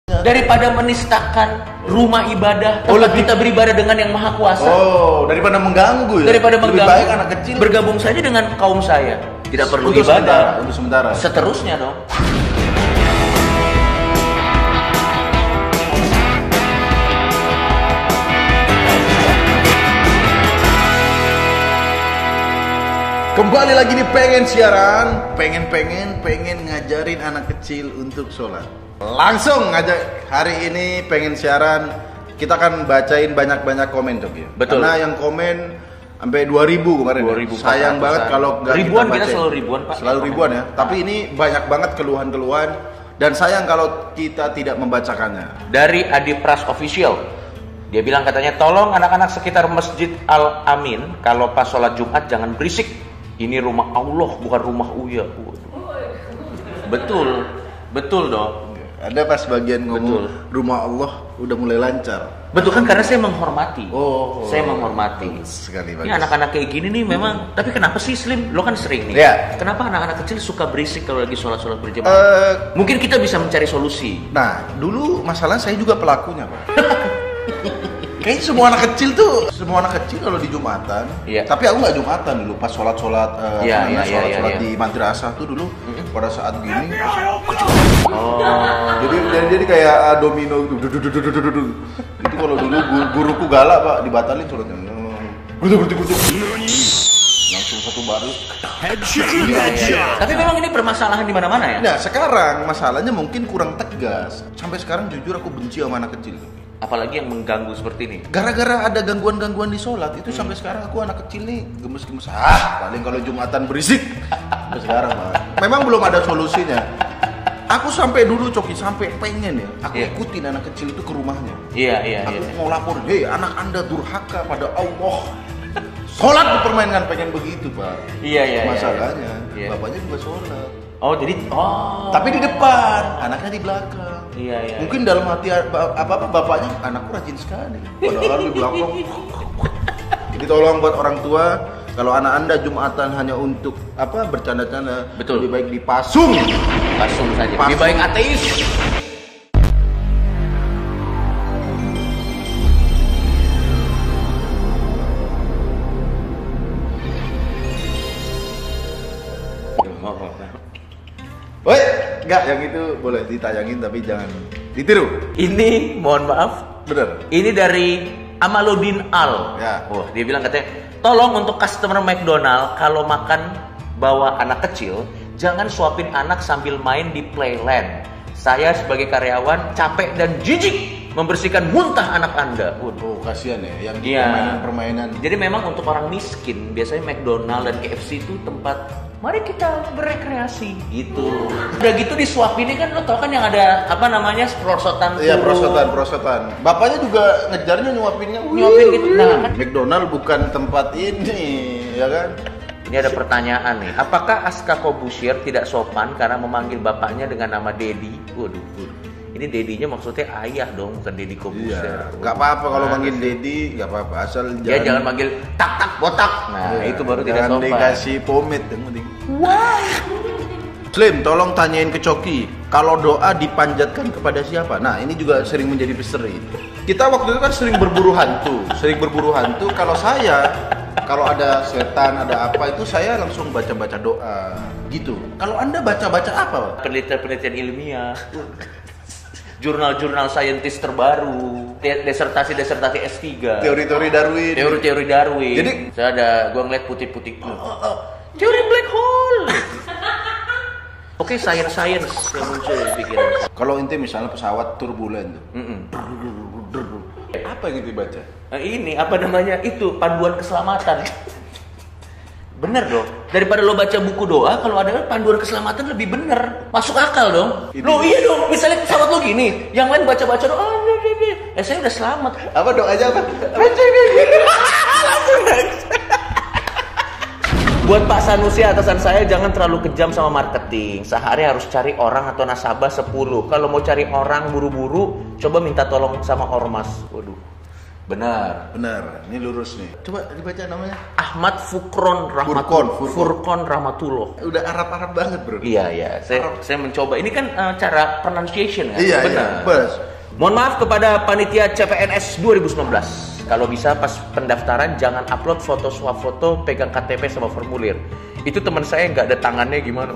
Daripada menistakan rumah ibadah, tempat kita beribadah dengan yang maha kuasa. Daripada mengganggu ya. Daripada lebih mengganggu, baik anak kecil bergabung saja dengan kaum saya. Tidak perlu untuk ibadah. untuk sementara. Seterusnya dong. Kembali lagi di Pengen Siaran. Pengen ngajarin anak kecil untuk sholat. Langsung ngajak hari ini Pengen Siaran. Kita akan bacain banyak-banyak komen tuh ya. Betul. Karena yang komen sampai 2000 kemarin. 2000, sayang banget kalau nggak ribuan, kita kita selalu ribuan, Pak. Selalu ribuan ya. Tapi ini banyak banget keluhan-keluhan dan sayang kalau kita tidak membacakannya. Dari Adi Pras Official, dia bilang katanya, tolong anak-anak sekitar Masjid Al Amin kalau pas sholat Jumat jangan berisik. Ini rumah Allah bukan rumah Uya. Betul dong. Ada pas bagian ngomong rumah Allah udah mulai lancar. Betul kan, karena saya menghormati. Saya menghormati. Sekali ini anak-anak kayak gini nih memang. Tapi kenapa sih Slim? Lo kan sering nih. Ya. Kenapa anak-anak kecil suka berisik kalau lagi sholat-sholat berjamaah? Mungkin kita bisa mencari solusi. Nah, dulu masalah saya juga pelakunya, Pak. Kayaknya semua anak kecil kalau di Jumatan. Iya. Tapi aku nggak Jumatan dulu, pas sholat Iya. di madrasah tuh dulu. Pada saat gini. Oh. Jadi kayak domino gitu. Itu kalau dulu guruku galak, Pak, dibatalin sholatnya. Berhenti. Langsung satu baru. Iya. Tapi memang ini permasalahan di mana-mana ya. Nah, sekarang masalahnya mungkin kurang tegas. Sampai sekarang jujur aku benci sama anak kecil. Apalagi yang mengganggu seperti ini. Gara-gara ada gangguan-gangguan di sholat itu sampai sekarang aku anak kecil nih gemes-gemes. Paling kalau Jumatan berisik. Sampai sekarang, Pak. Memang belum ada solusinya. Aku sampai dulu sampai pengen ya. Aku ikutin anak kecil itu ke rumahnya. Iya. Aku mau lapor, hei anak Anda durhaka pada Allah. Sholat dipermainkan, pengen begitu, Pak. Iya. Masalahnya, Iya. bapaknya juga sholat. Tapi di depan, anaknya di belakang. Iya. Mungkin dalam hati apa bapaknya, anakku rajin sekali. Padahal di belakang. Jadi tolong buat orang tua, kalau anak Anda Jumatan hanya untuk bercanda-canda, betul, lebih baik dipasung. Pasung saja. Lebih baik ateis. Woi, enggak, yang itu boleh ditayangin tapi jangan ditiru. Ini mohon maaf. Bener. Ini dari Amaludin Al. Ya. Wah, dia bilang katanya, tolong untuk customer McDonald kalau makan bawa anak kecil, jangan suapin anak sambil main di playland. Saya sebagai karyawan capek dan jijik membersihkan muntah anak Anda. Waduh, kasihan ya yang permainan. Jadi memang untuk orang miskin biasanya McDonald dan KFC itu tempat mari kita berekreasi gitu. Udah gitu disuapin kan, lo tau kan yang ada prosotan. Iya, prosotan. Bapaknya juga ngejarnya nyuapin gitu. Nah, kan McDonald bukan tempat ini, ya kan? Ini ada pertanyaan nih. Apakah Aska Kobusier tidak sopan karena memanggil bapaknya dengan nama Dedi? Waduh. Ini Dedinya maksudnya ayah dong, bukan Dedi Kobusier. Iya, nggak apa-apa kalau manggil Dedi, nggak apa-apa. Asal jangan manggil tak botak. Nah, itu baru tidak sopan. Jangan dikasih pomade yang penting. Wah. Slim, tolong tanyain ke Coki, kalau doa dipanjatkan kepada siapa? Nah, ini juga sering menjadi misteri. Kita waktu itu kan sering berburu hantu. Kalau ada setan, ada apa itu saya langsung baca-baca doa gitu. Kalau Anda baca-baca apa? Penelitian ilmiah. Jurnal-jurnal saintis terbaru, desertasi S3, teori-teori Darwin. Jadi saya ada, gua ngeliat putih-putih. Teori black hole. Oke, science yang muncul di pikiran. Kalau inti misalnya pesawat turbulen tuh. Apa yang itu baca? Ini itu panduan keselamatan. Bener dong. Daripada lo baca buku doa, kalau ada panduan keselamatan lebih bener. Masuk akal dong. Lo iya dong. Misalnya pesawat lo gini, yang lain baca-baca doa, saya udah selamat. Apa doanya apa? Buat Pak Sanusi atasan saya, jangan terlalu kejam sama marketing. Sehari harus cari orang atau nasabah 10. Kalau mau cari orang buru-buru, coba minta tolong sama ormas. Waduh. Benar. Benar, ini lurus nih. Coba dibaca namanya. Ahmad Furqon Rahmatullah. Udah Arab-Arab banget, bro. Iya. Saya mencoba. Ini kan cara pronunciation ya. Iya, benar. Bos. Mohon maaf kepada panitia CPNS 2019. Kalau bisa pas pendaftaran jangan upload foto swafoto pegang KTP sama formulir. Itu teman saya nggak ada tangannya gimana?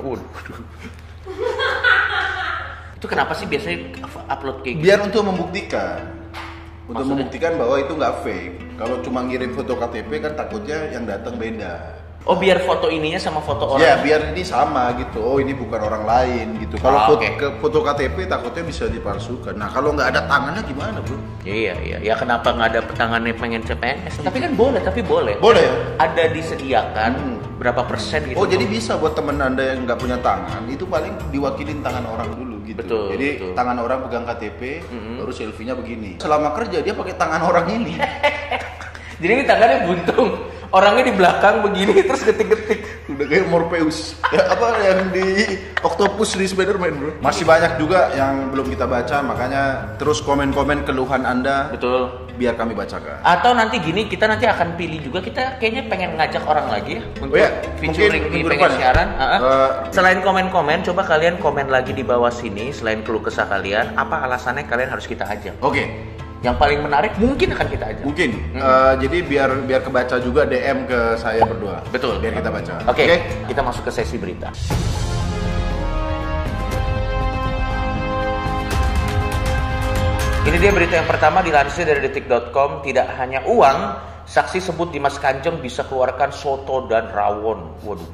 Itu kenapa sih biasanya upload kayak gitu? Biar untuk membuktikan. Untuk Maksudnya? membuktikan bahwa itu nggak fake. Kalau cuma ngirim foto KTP kan takutnya yang datang beda. Oh, biar foto ininya sama foto orang. Ya, biar ini sama gitu. Oh, ini bukan orang lain gitu. Kalau foto KTP takutnya bisa dipalsukan. Nah, kalau nggak ada tangannya gimana, bro? Iya. Ya kenapa nggak ada tangannya pengen CPNS? Tapi kan boleh. Boleh ya? Ada disediakan berapa persen gitu. Oh, jadi bisa buat temen Anda yang nggak punya tangan, itu paling diwakilin tangan orang dulu gitu. Betul, Jadi betul. tangan orang pegang KTP, baru selfie-nya begini. Selama kerja dia pakai tangan orang ini. Jadi ini tangannya buntung. Orangnya di belakang begini terus ketik-ketik. Udah kayak Morpheus. Ya, apa yang di Octopus di Spider-Man, bro. Masih banyak juga yang belum kita baca, makanya terus komen-komen keluhan Anda. Betul. Biar kami bacakan. Atau nanti gini, kita nanti akan pilih juga, kita kayaknya pengen ngajak orang lagi ya untuk featuring di pengen siaran. Selain komen-komen, coba kalian komen lagi di bawah sini. Selain keluh kesah kalian, apa alasannya kalian harus kita ajak? Oke. Yang paling menarik mungkin akan kita ajak. Mungkin. Jadi biar kebaca juga DM ke saya berdua. Betul. Biar kita baca. Oke. Kita masuk ke sesi berita. Ini dia berita yang pertama, dilansir dari detik.com. Tidak hanya uang, saksi sebut Dimas Kanjeng bisa keluarkan soto dan rawon. Waduh.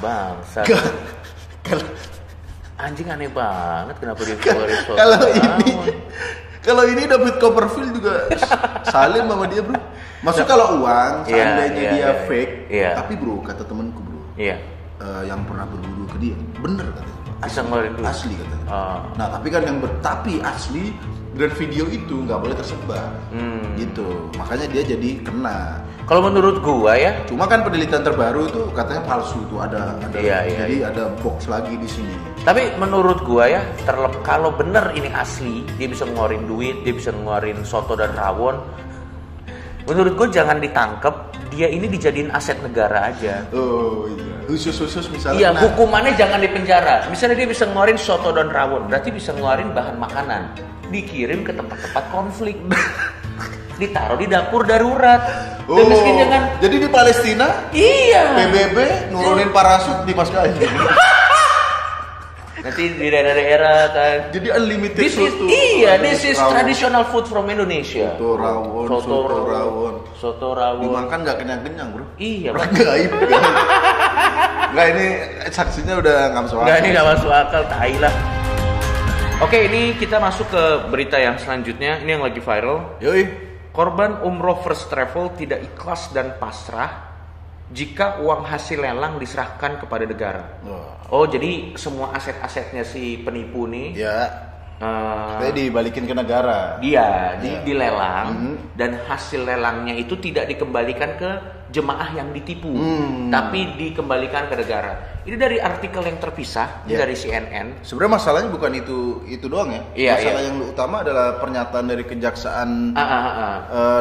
Bangsa. Anjing aneh banget kenapa dia keluarin soto. Kalau ini David Copperfield juga salim sama dia, bro. Maksud kalau uang seandainya dia fake, tapi bro kata temanku, bro. Iya. Yang pernah berburu ke dia, bener katanya. Bisa ngeluarin duit. Asli katanya. Nah, tapi kan yang tapi asli dan video itu nggak boleh tersebar. Gitu. Makanya dia jadi kena. Kalau menurut gua ya, cuma kan penelitian terbaru tuh katanya palsu tuh ada jadi ada box lagi di sini. Tapi menurut gua ya, kalau bener ini asli, dia bisa ngeluarin duit, dia bisa ngeluarin soto dan rawon. Menurut gua jangan ditangkep, dia ini dijadiin aset negara aja. Oh iya. Khusus misalnya. Iya, hukumannya jangan dipenjara. Misalnya dia bisa ngeluarin soto dan rawon, berarti bisa ngeluarin bahan makanan, dikirim ke tempat-tempat konflik. Ditaruh di dapur darurat. Dan miskin jangan. Jadi di Palestina? Iya. PBB nurunin parasut di Mas Kanjeng. Nanti di daerah-daerah kan. Jadi unlimited soto. Iya, this is traditional food from Indonesia. Soto rawon. Soto rawon. Dimakan nggak kenyang-kenyang, bro. Iya, Bang. Gaib. Nggak, ini saksinya udah nggak masuk akal. Nggak, ini nggak masuk akal, tai lah. Oke, ini kita masuk ke berita yang selanjutnya. Ini yang lagi viral. Yoi. Korban umroh first travel tidak ikhlas dan pasrah jika uang hasil lelang diserahkan kepada negara. Oh, jadi semua aset-asetnya si penipu nih saya dibalikin ke negara. Dia dilelang dan hasil lelangnya itu tidak dikembalikan ke jemaah yang ditipu, tapi dikembalikan ke negara. Ini dari artikel yang terpisah dari CNN. Sebenarnya masalahnya bukan itu doang ya. Masalah yang utama adalah pernyataan dari Kejaksaan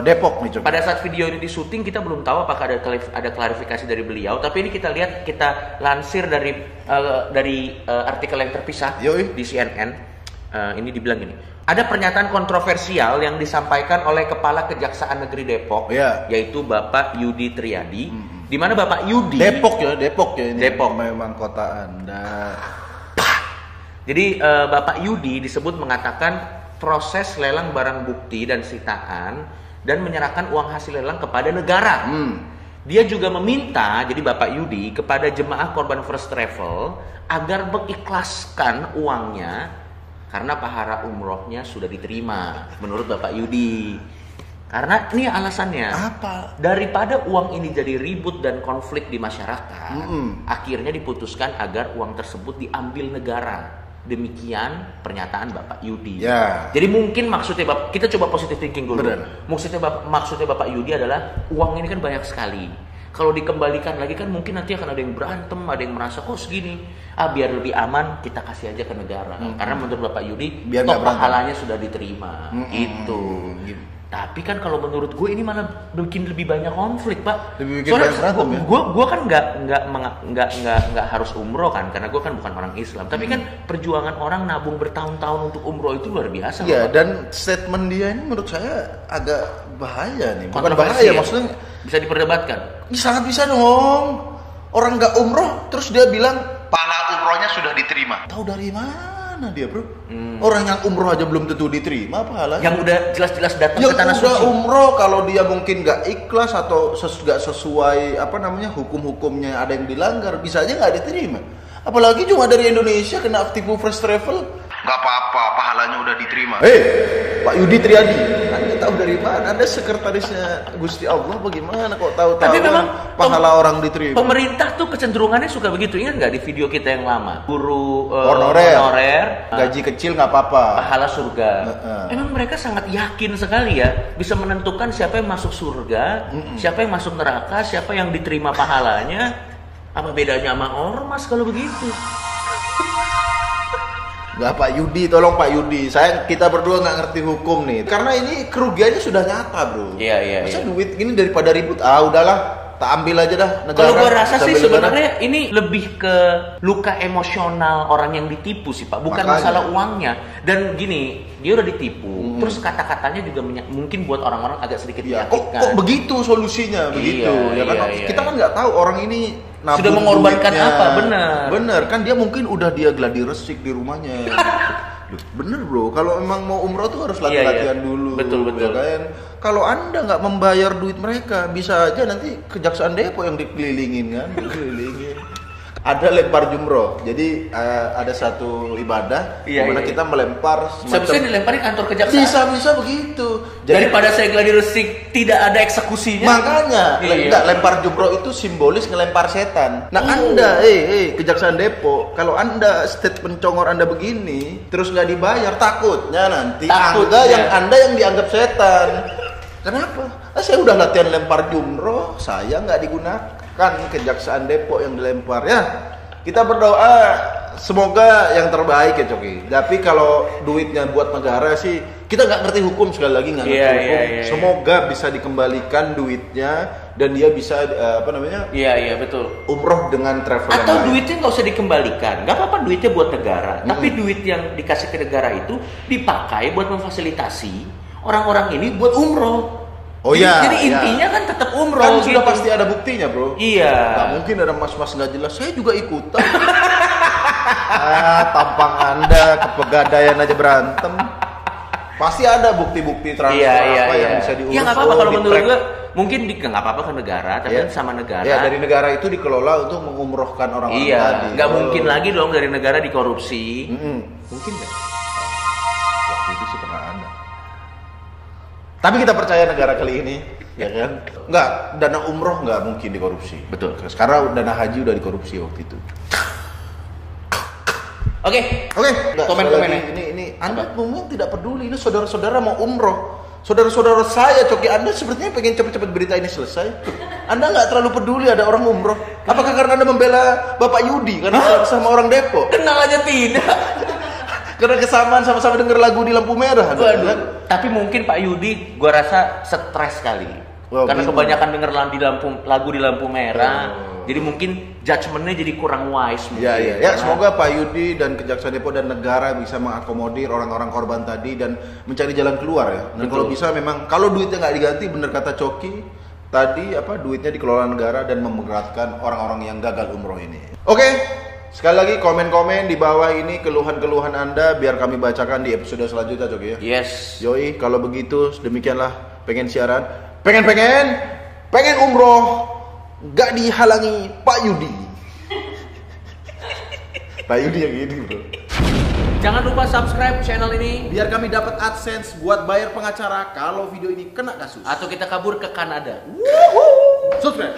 Depok nih. Coba. Pada saat video ini disuting kita belum tahu apakah ada klarifikasi dari beliau, tapi ini kita lansir dari artikel yang terpisah di CNN. Ini dibilang gini, ada pernyataan kontroversial yang disampaikan oleh Kepala Kejaksaan Negeri Depok, yaitu Bapak Yudi Triadi, di mana Bapak Yudi Depok ya ini. Depok memang kota Anda. Jadi Bapak Yudi disebut mengatakan proses lelang barang bukti dan sitaan dan menyerahkan uang hasil lelang kepada negara. Dia juga meminta, jadi Bapak Yudi, kepada jemaah korban first travel agar mengikhlaskan uangnya karena pahala umrohnya sudah diterima menurut Bapak Yudi. Karena ini alasannya. Apa? Daripada uang ini jadi ribut dan konflik di masyarakat, akhirnya diputuskan agar uang tersebut diambil negara. Demikian pernyataan Bapak Yudi. Jadi mungkin maksudnya kita coba positive thinking dulu. Maksudnya Bapak Yudi adalah uang ini kan banyak sekali. Kalau dikembalikan lagi kan mungkin nanti akan ada yang berantem, ada yang merasa kok segini. Biar lebih aman kita kasih aja ke negara. Karena menurut Bapak Yudi, Biar toh nggak berantem. pahalanya sudah diterima. Itu. Tapi kan kalau menurut gue ini malah bikin lebih banyak konflik, Pak. Lebih bikin banyak berantem ya? Gue kan nggak harus umroh kan, karena gue kan bukan orang Islam. Tapi kan perjuangan orang nabung bertahun-tahun untuk umroh itu luar biasa. Iya, Pak. dan statement dia ini menurut saya agak bahaya nih. Bukan Kontroversi bahaya, ya? maksudnya Bisa diperdebatkan. sangat bisa dong. Orang nggak umroh, terus dia bilang pahala umrohnya sudah diterima. Tahu dari mana dia, bro? Orang yang umroh aja belum tentu diterima pahalanya. Yang udah jelas-jelas datang Yang ke tanah udah suci. umroh, kalau dia mungkin nggak ikhlas atau nggak sesuai hukum-hukumnya ada yang dilanggar, bisa aja nggak diterima. Apalagi cuma dari Indonesia kena tipu first travel. Nggak apa-apa, pahalanya udah diterima. Pak Yudi Triadi, Anda tahu dari mana? Anda sekretarisnya Gusti Allah, bagaimana kok tahu-tahu Tapi memang pahala orang diterima? Pemerintah tuh kecenderungannya suka begitu. Ingat nggak di video kita yang lama? Guru Honorer. Gaji kecil nggak apa-apa. Pahala surga. Emang mereka sangat yakin sekali ya bisa menentukan siapa yang masuk surga, siapa yang masuk neraka, siapa yang diterima pahalanya. Apa bedanya sama ormas kalau begitu? Nggak, Pak Yudi, tolong Pak Yudi. Kita berdua nggak ngerti hukum nih. Karena ini kerugiannya sudah nyata, bro. Iya. Masa duit gini daripada ribut? Udahlah, tak ambil aja dah negara. Kalau gua rasa sih Sambil sebenarnya ini lebih ke luka emosional orang yang ditipu sih, Pak. Bukan Makanya. masalah uangnya. Dan gini, dia udah ditipu. Terus kata-katanya juga mungkin buat orang-orang agak sedikit ya, menyakitkan. kok begitu solusinya begitu ya kan? Iya. Kita kan nggak tahu orang ini nabung Sudah mengorbankan duitnya. apa, benar. Bener kan, dia mungkin udah dia gladi resik di rumahnya. Bener, bro, kalau emang mau umroh tuh harus latihan dulu. Betul. Ya kan? Kalau Anda nggak membayar duit mereka, bisa aja nanti Kejaksaan Depok yang dikelilingin kan, dikelilingin. Ada lempar jumroh. Jadi ada satu ibadah di mana kita melempar Seharusnya dilempari kantor kejaksaan. bisa begitu. Daripada saya gladi resik tidak ada eksekusinya. Makanya enggak, lempar jumroh itu simbolis ngelempar setan. Nah, Anda Kejaksaan Depok, kalau Anda statement congor Anda begini terus nggak dibayar, takutnya nanti Anda yang dianggap setan. Kenapa? Saya udah latihan lempar jumroh, saya nggak digunakan. Kejaksaan Depok yang dilempar ya. Kita berdoa semoga yang terbaik ya, Coki. Tapi kalau duitnya buat negara sih, kita nggak ngerti hukum, sekali lagi nggak ngerti hukum. Semoga bisa dikembalikan duitnya dan dia bisa Iya, betul. umroh dengan travel yang Atau lain. duitnya nggak usah dikembalikan, nggak apa-apa duitnya buat negara. Tapi duit yang dikasih ke negara itu dipakai buat memfasilitasi orang-orang ini buat umroh. Jadi intinya kan tetap umroh. Kan sudah gitu. pasti ada buktinya, bro. Iya. Nggak mungkin ada mas-mas nggak jelas. Saya juga ikutan. Tampang Anda kepegadaian aja berantem. Pasti ada bukti-bukti transfer yang bisa diurus. Ya nggak apa-apa kalau menurut gue. Mungkin nggak apa-apa ke negara, tapi sama negara. Ya, dari negara itu dikelola untuk mengumrohkan orang-orang tadi. Nggak mungkin lagi dong dari negara dikorupsi. Mungkin nggak? Waktu itu sih pernah ada. Tapi kita percaya negara kali ini, ya kan? Nggak, dana umroh nggak mungkin dikorupsi. Betul. Sekarang dana haji udah dikorupsi waktu itu. Oke. Komen-komennya. Ini Anda mungkin tidak peduli. Ini saudara-saudara mau umroh. Saudara-saudara saya, Coki, Anda sepertinya pengen cepet-cepet berita ini selesai. Anda nggak terlalu peduli ada orang umroh. Apakah karena Anda membela Bapak Yudi karena sama orang Depok? Kenal aja tidak. Karena kesamaan sama-sama denger lagu di lampu merah. Waduh. Tapi mungkin Pak Yudi, gua rasa stres kali. Karena kebanyakan denger lagu di lampu merah. Jadi mungkin judgementnya jadi kurang wise. Ya, semoga Pak Yudi dan Kejaksaan Depok dan negara bisa mengakomodir orang-orang korban tadi dan mencari jalan keluar ya. Dan kalau bisa memang, kalau duitnya nggak diganti, bener kata Coki tadi, duitnya dikelola negara dan memberatkan orang-orang yang gagal umroh ini. Oke. Sekali lagi komen-komen di bawah ini keluhan-keluhan Anda biar kami bacakan di episode selanjutnya, Coki ya. Yes. Yoi, kalau begitu demikianlah pengen siaran, pengen umroh, gak dihalangi Pak Yudi. Pak Yudi yang gini, bro. Jangan lupa subscribe channel ini Biar kami dapat AdSense buat bayar pengacara kalau video ini kena kasus. atau kita kabur ke Kanada. Subscribe.